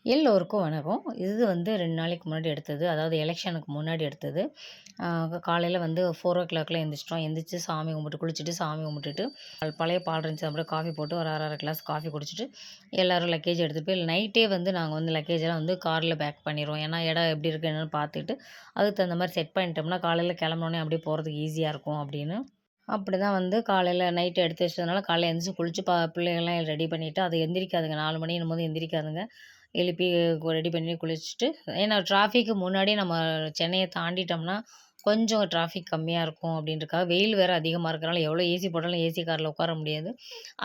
எல்லோருக்கும் வணக்கம். இது வந்து 2 நாளைக்கு முன்னாடி எடுத்தது. அதாவது எலக்ஷனுக்கு முன்னாடி எடுத்தது. காலையில வந்து 4:00லாம் எந்திரிச்சிட்டோம். எந்திரிச்சு சாமி கும்பிட்டு, குளிச்சுட்டு, சாமி கும்பிட்டுட்டு, பழைய பால் இருந்துச்சு. அப்புறம் காஃபி போட்டு ஒரு 1/2 கிளாஸ் காஃபி குடிச்சிட்டு, எல்லாரும் லக்கேஜ் எடுத்துட்டு போய் நைட்டே வந்து நாங்க வந்து லக்கேஜெல்லாம் வந்து கார்ல பேக் பண்ணிருவோம். ஏன்னா, இடம் எப்படி இருக்கு என்னன்னு பார்த்துட்டு, அதுக்கு தகுந்த மாரி செட் பண்ணிட்டோம்னா, காலையில கிளம்புனோனே அப்படியே போறதுக்கு ஈஸியா இருக்கும் அப்படின்னு. அப்படிதான் வந்து காலையில நைட்டு எடுத்து வச்சதுனால, காலைல எந்திரிச்சு குளிச்சு பிள்ளைகள்லாம் ரெடி பண்ணிட்டு, அது எந்திரிக்காதுங்க. 4 மணின்னும்போது எந்திரிக்காதுங்க. எழுப்பி ரெடி பண்ணி குளிச்சுட்டு, ஏன்னா டிராஃபிக்கு முன்னாடியே நம்ம சென்னைய தாண்டிட்டோம்னா, கொஞ்சம் டிராஃபிக் கம்மியா இருக்கும் அப்படின்றதுக்காக, வெயில் வேற அதிகமா இருக்கனால, எவ்வளோ ஏசி போட்டாலும் ஏசி கார்ல உட்கார முடியாது.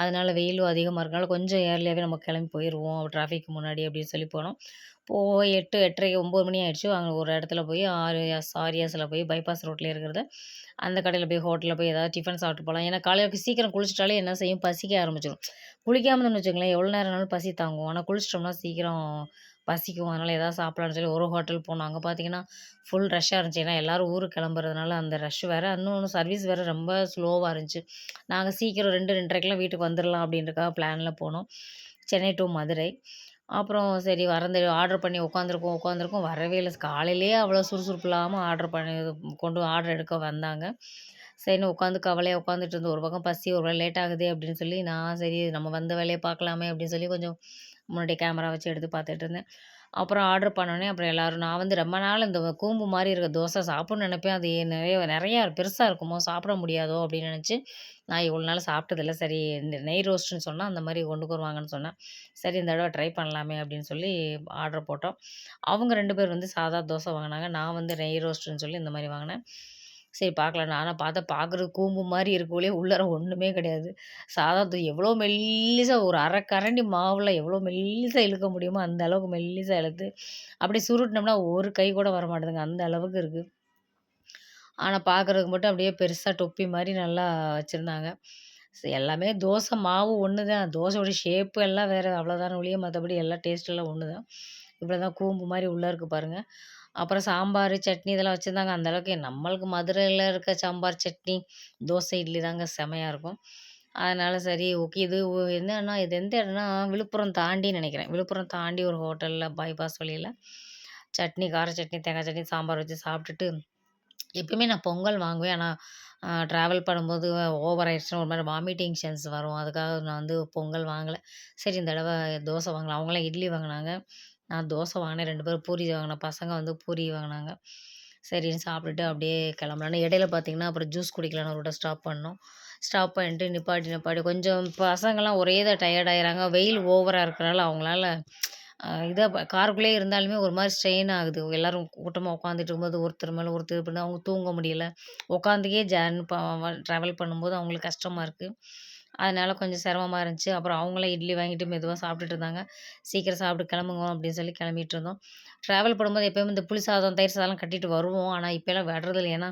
அதனால வெயிலும் அதிகமா இருக்கனால, கொஞ்சம் ஏர்லியாவே நம்ம கிளம்பி போயிருவோம். டிராஃபிக் முன்னாடி அப்படின்னு சொல்லி போனோம். 8, 8:30, 9 மணி ஆயிடுச்சு. அங்க ஒரு இடத்துல போய் ஆரியாஸ்ல போய் பைபாஸ் ரோட்லயே இருக்கிறத, அந்த கடையில போய் ஹோட்டல்ல போய் ஏதாவது டிஃபன் சாப்பிட்டு போலாம். ஏன்னா காலையில சீக்கிரம் குளிச்சுட்டாலே என்ன செய்யும்? பசிக்க ஆரம்பிச்சுரும். குளிக்காம இருந்தோம்னு வச்சுக்கங்களேன், எவ்வளோ நேரம்னாலும் பசி தாங்கும். ஆனா குளிச்சிட்டோம்னா சீக்கிரம் பசிக்கும். அதனால ஏதாவது சாப்பிடலான்னு சொல்லி ஒரு ஹோட்டல் போனோம். அங்க பார்த்தீங்கன்னா, ஃபுல் ரஷ்ஷா இருந்துச்சு. ஏன்னா எல்லாரும் ஊருக்கு கிளம்புறதுனால அந்த ரஷ் வேற. இன்னொன்னு சர்வீஸ் வேற ரொம்ப ஸ்லோவா இருந்துச்சு. நாங்க சீக்கிரம் 2, 2:30க்கெல்லாம் வீட்டுக்கு வந்துரலாம் அப்படின்றதுக்காக பிளான்ல போனோம். சென்னை டூ மதுரை. அப்புறம் சரி ஆர்டர் பண்ணி உட்காந்துருக்கோம் வரவே இல்ல. காலையிலேயே அவ்வளோ சுறுசுறுப்பு இல்லாம ஆர்டர் எடுக்க வந்தாங்க. சரின்னு கவலையா உட்காந்துட்டு இருந்தோம். ஒரு பக்கம் பசி, ஒரு வேளை லேட் ஆகுதே அப்படின்னு சொல்லி, நான் சரி நம்ம வந்த வேலைய பார்க்கலாமே அப்படின்னு சொல்லி கொஞ்சம் முன்னாடி கேமரா வச்சு எடுத்து பார்த்துட்டு இருந்தேன். அப்புறம் ஆர்டர் பண்ணோனே, அப்புறம் எல்லாரும் நான் வந்து ரொம்ப நாள் இந்த கூம்பு மாரி இருக்க தோசை சாப்பிடணும்னு நெனைப்பேன். அது நெறையா பெருசா இருக்குமோ, சாப்பிட முடியாதோ அப்படின்னு நெனச்சு, நான் இவ்வளோ நாள் சாப்பிட்டதில்ல. சரி இந்த நெய் ரோஸ்ட்டுன்னு சொன்னா, அந்த மாரி கொண்டு வருவாங்கன்னு சொன்னேன். சரி இந்த தடவ ட்ரை பண்ணலாமே அப்படின்னு சொல்லி ஆர்டர் போட்டோம். அவங்க 2 பேர் வந்து சாதா தோசை வாங்குனாங்க. நான் வந்து நெய் ரோஸ்ட்டுன்னு சொல்லி இந்த மாரி வாங்குனேன். சரி பார்க்கலாம். நானா பார்த்தா பார்க்குறதுக்கு கூம்பு மாரி இருக்க ஒழிய உள்ளார ஒண்ணுமே கிடையாது. சாதா எவ்வளோ மெல்லிசா ஒரு 1/2 கரண்டி மாவுல எவ்வளோ மெல்லிசா இழுக்க முடியுமோ, அந்த அளவுக்கு மெல்லிசா இழுத்து, அப்படியே சுருட்டுனோம்னா ஒரு கை கூட வரமாட்டேதுங்க. அந்த அளவுக்கு இருக்கு. ஆனா பார்க்குறதுக்கு மட்டும் அப்படியே பெருசா தொப்பி மாரி நல்லா வச்சிருந்தாங்க. எல்லாமே தோசை மாவு ஒண்ணு தான். தோசையோட ஷேப் எல்லாம் வேற அவ்வளோதான ஒழிய மத்தபடி எல்லாம் டேஸ்ட் எல்லாம் ஒண்ணு தான். இவ்வளோதான் கூம்பு மாரி உள்ள இருக்கு பாருங்க. அப்புறம் சாம்பார், சட்னி இதெல்லாம் வச்சிருந்தாங்க. அந்த அளவுக்கு நம்மளுக்கு மதுரையில இருக்க சாம்பார், சட்னி, தோசை, இட்லி தாங்க செமையா இருக்கும். அதனால சரி ஓகே. என்னன்னா இது எந்த இடம்னா விழுப்புரம் தாண்டி நெனைக்கிறேன். விழுப்புரம் தாண்டி ஒரு ஹோட்டல்ல பைபாஸ் வழியில சட்னி, கார சட்னி, தேங்காய் சட்னி, சாம்பார் வச்சு சாப்பிட்டுட்டு எப்பயுமே நான் பொங்கல் வாங்குவேன். ஆனா, ட்ராவல் பண்ணும்போது ஓவர் ஆயிடுச்சுன்னா ஒரு மாரி வாமிட்டிங் சென்ஸ் வரும். அதுக்காக நான் வந்து பொங்கல் வாங்கல. சரி இந்த தடவ தோசை வாங்கலாம். அவங்கலாம் இட்லி வாங்குனாங்க. நான் தோசை வாங்கினேன். 2 பேரும் பூரி வாங்குனோம். பசங்க வந்து பூரி வாங்குனாங்க. சரின்னு சாப்பிட்டுட்டு அப்படியே கிளம்பலான்னு இடையில பார்த்தீங்கன்னா, அப்புறம் ஜூஸ் குடிக்கலான்னு ஒரு இடம் ஸ்டாப் பண்ணோம். ஸ்டாப் பண்ணிட்டு நிப்பாட்டி கொஞ்சம் பசங்கலாம் ஒரே இதான் டயர்ட் ஆயிறாங்க. வெயில் ஓவரா இருக்கனால அவங்களால காருக்குள்ளேயே இருந்தாலுமே ஒரு மாரி ஸ்ட்ரெயின் ஆகுது. எல்லாரும் கூட்டமா உட்காந்துட்டு இருக்கும்போது ஒருத்தர் மேல ஒருத்தர் இப்படின்னா அவங்க தூங்க முடியல. உட்காந்துக்கே ட்ராவல் பண்ணும்போது அவங்களுக்கு கஷ்டமா இருக்கு. அதனால கொஞ்சம் சிரமமா இருந்துச்சு. அப்புறம் அவங்களும் இட்லி வாங்கிட்டு மெதுவா சாப்பிட்டுட்டு இருந்தாங்க. சீக்கிரம் சாப்பிட்டு கிளம்புங்க அப்படின்னு சொல்லி கிளம்பிட்டு இருந்தோம். ட்ராவல் பண்ணும்போது எப்பயுமே இந்த புளி சாதம், தயிர் சாதம்லாம் கட்டிட்டு வருவோம். ஆனா இப்பலாம் விடுறதில்ல. ஏன்னா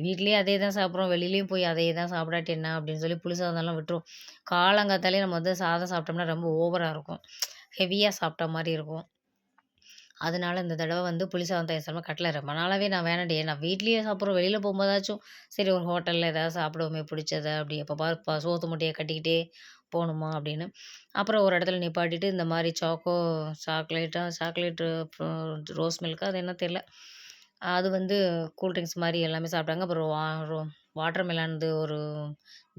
வீட்லயே அதே தான் சாப்பிடுறோம். வெளியிலயும் போய் அதே தான் சாப்பிடாட்டி என்ன அப்படின்னு சொல்லி புளி சாதம்லாம் விட்டுருவோம். காலங்காத்தாலே நம்ம வந்து சாதம் சாப்பிட்டோம்னா ரொம்ப ஓவரா இருக்கும். ஹெவியா சாப்பிட்ட மாரி இருக்கும். அதனால இந்த தடவ வந்து புளி சாதம், தயிர் சாதம் கட்டல. ரொம்ப நாளாவே நான் வேணான்டி நான் வீட்லயே சாப்பிட்றோம். வெளியில போம்போதாச்சும் சரி ஒரு ஹோட்டல்ல ஏதாவது சாப்பிடுவோமே பிடிச்சத அப்படி எப்ப பாரு சோத்து மூட்டைய கட்டிக்கிட்டே போணுமா அப்படின்னு. அப்புறம் ஒரு இடத்துல நிப்பாட்டிட்டு இந்த மாரி சாக்லேட்டு ரோஸ் மில்க்கா அது என்ன தெரியல. அது வந்து கூல் ட்ரிங்க்ஸ் மாரி எல்லாமே சாப்பிட்டாங்க. அப்புறம் வாட்டர் மெலான்து ஒரு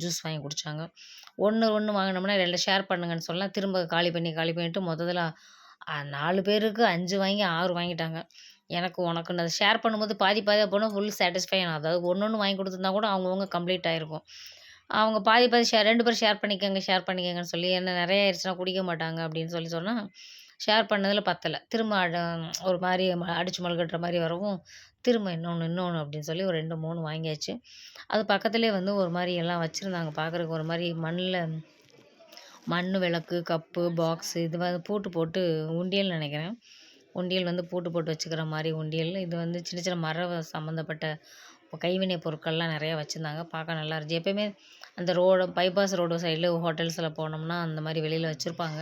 ஜூஸ் வாங்கி குடிச்சாங்க. ஒண்ணு வாங்குனோம்னா 2 ஷேர் பண்ணுங்கன்னு சொல்லலாம். திரும்ப காலி பண்ணிட்டு மொத்தத்துல 4 பேருக்கு 5 வாங்கி 6 வாங்கிட்டாங்க. எனக்கு, உனக்குன்னு அத ஷேர் பண்ணும்போது பாதி பாதியா போனா ஃபுல் சாட்டிஸ்ஃபை அதாவது ஒண்ணு வாங்கி குடுத்துருந்தா கூட அவங்கவங்க கம்ப்ளீட் ஆயிருக்கும். அவங்க பாதி பாதி 2 பேரும் ஷேர் பண்ணிக்கங்கன்னு சொல்லி ஏன்னா நெறைய ஆயிருச்சுனா குடிக்க மாட்டாங்க அப்படின்னு சொன்னா, ஷேர் பண்ணதுல பத்தல. திரும்ப ஒரு மாரி அடிச்சு மழுகட்டுற மாரி வரவும், திரும்ப இன்னொன்னு அப்படின்னு சொல்லி ஒரு 2, 3 வாங்கியாச்சு. அது பக்கத்திலேயே வந்து ஒரு மாரி எல்லாம் வச்சிருந்தாங்க. பார்க்குறதுக்கு ஒரு மாரி மண்ணு விளக்கு, கப்பு, பாக்ஸு இது வந்து பூட்டு போட்டு உண்டியல்னு நெனைக்கிறேன். உண்டியல் வந்து பூட்டு போட்டு வச்சுக்கிற மாரி உண்டியல். இது வந்து சின்ன சின்ன சம்மந்தப்பட்ட கைவினை பொருட்கள்லாம் நெறையா வச்சிருந்தாங்க. பார்க்க நல்லா இருந்துச்சு. எப்பயுமே அந்த பைபாஸ் ரோடு சைடுல ஹோட்டல்ஸ்ல போனோம்னா, அந்த மாரி வெளியில வச்சிருப்பாங்க.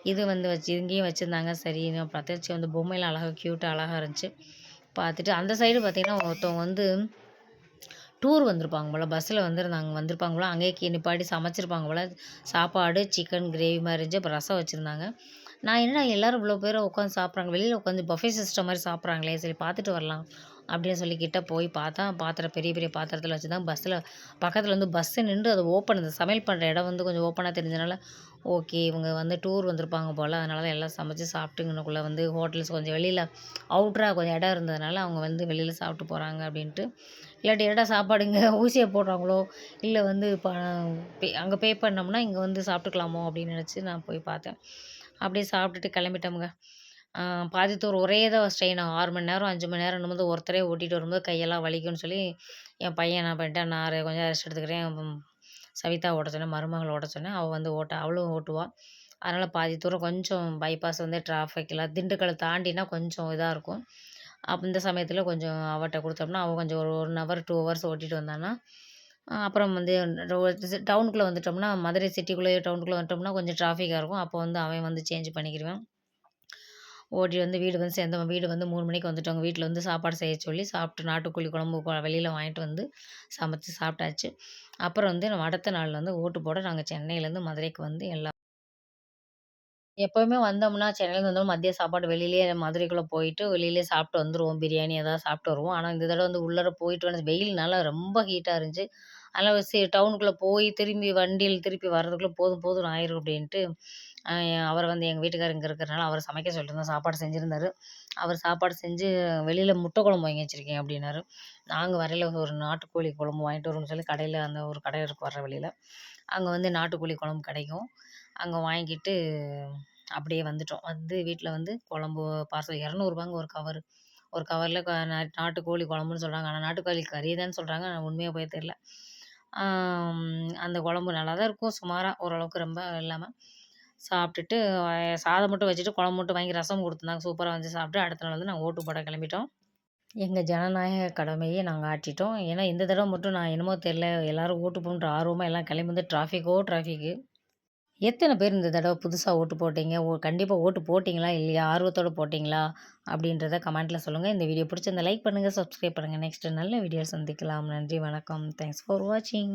இது வந்து இங்கேயும் வச்சிருந்தாங்க. சரின்னு பார்த்தாச்சு வந்து பொம்மைலாம் அழகா அழகா இருந்துச்சு. பார்த்துட்டு அந்த சைடு பார்த்தீங்கன்னா, ஒருத்தவங்க வந்து டூர் வந்திருப்பாங்க போல. பஸ்ஸில வந்திருப்பாங்க போல. அங்கேயே நிப்பாட்டி சமைச்சிருப்பாங்க போல. சாப்பாடு, சிக்கன் கிரேவி மாரி இருந்துச்சு. அப்புறம் ரசம் வச்சிருந்தாங்க. நான் என்னடா எல்லாரும் இவ்வளோ பேர் உட்காந்து சாப்பிட்றாங்க, வெளியில உட்காந்து பஃபே சிஸ்டம் மாரி சாப்பிட்றாங்களே, சரி பார்த்துட்டு வரலாம் அப்படின்னு சொல்லி கிட்ட போய் பார்த்தா, பாத்திரம் பெரிய பெரிய பாத்திரத்தில வச்சு தான் பஸ்ஸில பக்கத்தில வந்து பஸ்ஸு நின்று அது ஓப்பன் இந்த சமையல் பண்ணுற இடம் வந்து கொஞ்சம் ஓப்பனா தெரிஞ்சனால, ஓகே இவங்க வந்து டூர் வந்திருப்பாங்க போல. அதனால தான் எல்லாம் சமைச்சு சாப்பிட்டு இங்கனக்குள்ள வந்து ஹோட்டல்ஸ் கொஞ்சம் வெளியில அவுட்ரா கொஞ்சம் இடம் இருந்ததுனால, அவங்க வந்து வெளியில சாப்பிட்டு போறாங்க அப்படின்ட்டு. இல்லாட்டி என்னடா சாப்பாடு இங்க ஊசிய போடுறாங்களோ, இல்ல வந்து அங்க பே பண்ணோம்னா, இங்க வந்து சாப்பிட்டுக்கலாமோ அப்படின்னு நினச்சு நான் போய் பார்த்தேன். அப்படியே சாப்பிட்டுட்டு கிளம்பிட்டோம்ங்க. ஆ பாதி தூரம் ஒரே தான் ஸ்ட்ரெயின் 6 மணி நேரம், 5 மணி நேரம்ன்னும்போது ஒருத்தரே ஓட்டிட்டு வரும்போது கையெல்லாம் வலிக்கும்ன்னு சொல்லி, என் பையன் என்ன பண்ணிட்டான், நான் கொஞ்சம் ரெஸ்ட் எடுத்துக்கிறேன். சவிதா ஓட்ட சொன்னேன், மருமகள ஓட்ட சொன்னேன். அவ வந்து அவளும் ஓட்டுவா. அதனால பாதி தூரம் கொஞ்சம் பைபாஸ் வந்து டிராஃபிக்ல திண்டுக்கல்ல தாண்டினா கொஞ்சம் இதா இருக்கும். அப்ப இந்த சமயத்தில கொஞ்சம் அவட்ட குடுத்தோம்னா, அவ கொஞ்சம் ஒரு 1 ஹவர், 2 ஹவர்ஸ் ஓட்டிட்டு வந்தான்னா, அப்புறம் வந்து டவுனுக்குள்ள வந்துட்டோம்னா, மதுரை சிட்டிக்குள்ளேயே டவுனுக்குள்ள வந்துட்டோம்னா கொஞ்சம் டிராஃபிக்கா இருக்கும். அப்போ வந்து அவன் வந்து சேஞ்ச் பண்ணிக்கிருவான். ஓட்டிட்டு வந்து வீடு வந்து சேர்ந்தோம். வீடு வந்து 3 மணிக்கு வந்துட்டோங்க. வீட்ல வந்து சாப்பாடு செய்ய சொல்லி சாப்பிட்டு நாட்டுக்கோழி குழம்பு வெளியில வாங்கிட்டு வந்து சமைச்சு சாப்பிட்டாச்சு. அப்புறம் வந்து நம்ம அடுத்த நாள் வந்து ஓட்டு போட நாங்க சென்னையிலேருந்து மதுரைக்கு வந்து எப்பவுமே வந்தோம்னா, சென்னையிலேருந்து வந்தோம்னா மதிய சாப்பாடு வெளியிலேயே மதுரைக்குள்ள போயிட்டு வெளியிலேயே சாப்பிட்டு வந்துருவோம். பிரியாணி ஏதாவது சாப்பிட்டு வருவோம். ஆனா, இந்த தடவ வந்து உள்ளார போயிட்டு வந்து வெயில்னால ரொம்ப ஹீட்டா இருந்துச்சு. அதனால டவுனுக்குள்ள போய் திரும்பி வண்டியில திருப்பி வர்றதுக்குள்ள போதும் போதும்ன்னு ஆயிரும் அப்டின்ட்டு, அவர் வந்து எங்க வீட்டுக்காரர் இங்க இருக்கிறனால அவர சமைக்க சொல்லியிருந்தோம். சாப்பாடு செஞ்சிருந்தாரு. அவர் சாப்பாடு செஞ்சு வெளியில முட்டை குழம்பு வாங்கி வச்சிருக்கேன் அப்டின்னாரு. நாங்க வரையில ஒரு நாட்டுக்கோழி குழம்பு வாங்கிட்டு வருவோம்னு சொல்லி கடையில அந்த ஒரு கடை இருக்கு வர்ற வழியில. அங்க வந்து நாட்டுக்கோழி குழம்பு கிடைக்கும். அங்க வாங்கிட்டு அப்படியே வந்துட்டோம். வந்து வீட்ல வந்து குழம்பு பார்சல் ரூ. 200 ஒரு கவரு. ஒரு கவர்ல நாட்டுக்கோழி குழம்புன்னு சொல்றாங்க. ஆனா நாட்டுக்கோழி கறி தான்னு சொல்றாங்க. ஆனா உண்மையா பொய்யா தெரியல. அந்த குழம்பு நல்லா தான் இருக்கும். சுமாரா ஓரளவுக்கு ரொம்ப இல்லாம. சாப்பிட்டுட்டு சாதம் மட்டும் வச்சுட்டு குழம்பு மட்டும் வாங்கி ரசம் குடுத்துருந்தாங்க. சூப்பரா வந்து சாப்பிட்டு அடுத்த நாள் வந்து நாங்க ஓட்டு போட கிளம்பிட்டோம். எங்க ஜனநாயக கடமைய நாங்க ஆற்றிட்டோம். ஏன்னா இந்த தடவ மட்டும் நான் என்னமோ தெரியல எல்லாரும் ஓட்டு போடணுன்ற ஆர்வமா எல்லாம் கிளம்பி வந்து டிராஃபிக்கு. எத்தன பேர் இந்த தடவ புதுசா ஓட்டு போட்டீங்க? கண்டிப்பா ஓட்டு போட்டீங்களா? இல்லையா? ஆர்வத்தோட போட்டீங்களா? அப்படின்றத கமெண்ட்ல சொல்லுங்க. இந்த வீடியோ பிடிச்சிருந்தா லைக் பண்ணுங்க, சப்ஸ்கிரைப் பண்ணுங்க. நெக்ஸ்ட் நல்ல வீடியோல சந்திக்கலாம். நன்றி, வணக்கம். தேங்க்ஸ் ஃபார் வாட்சிங்.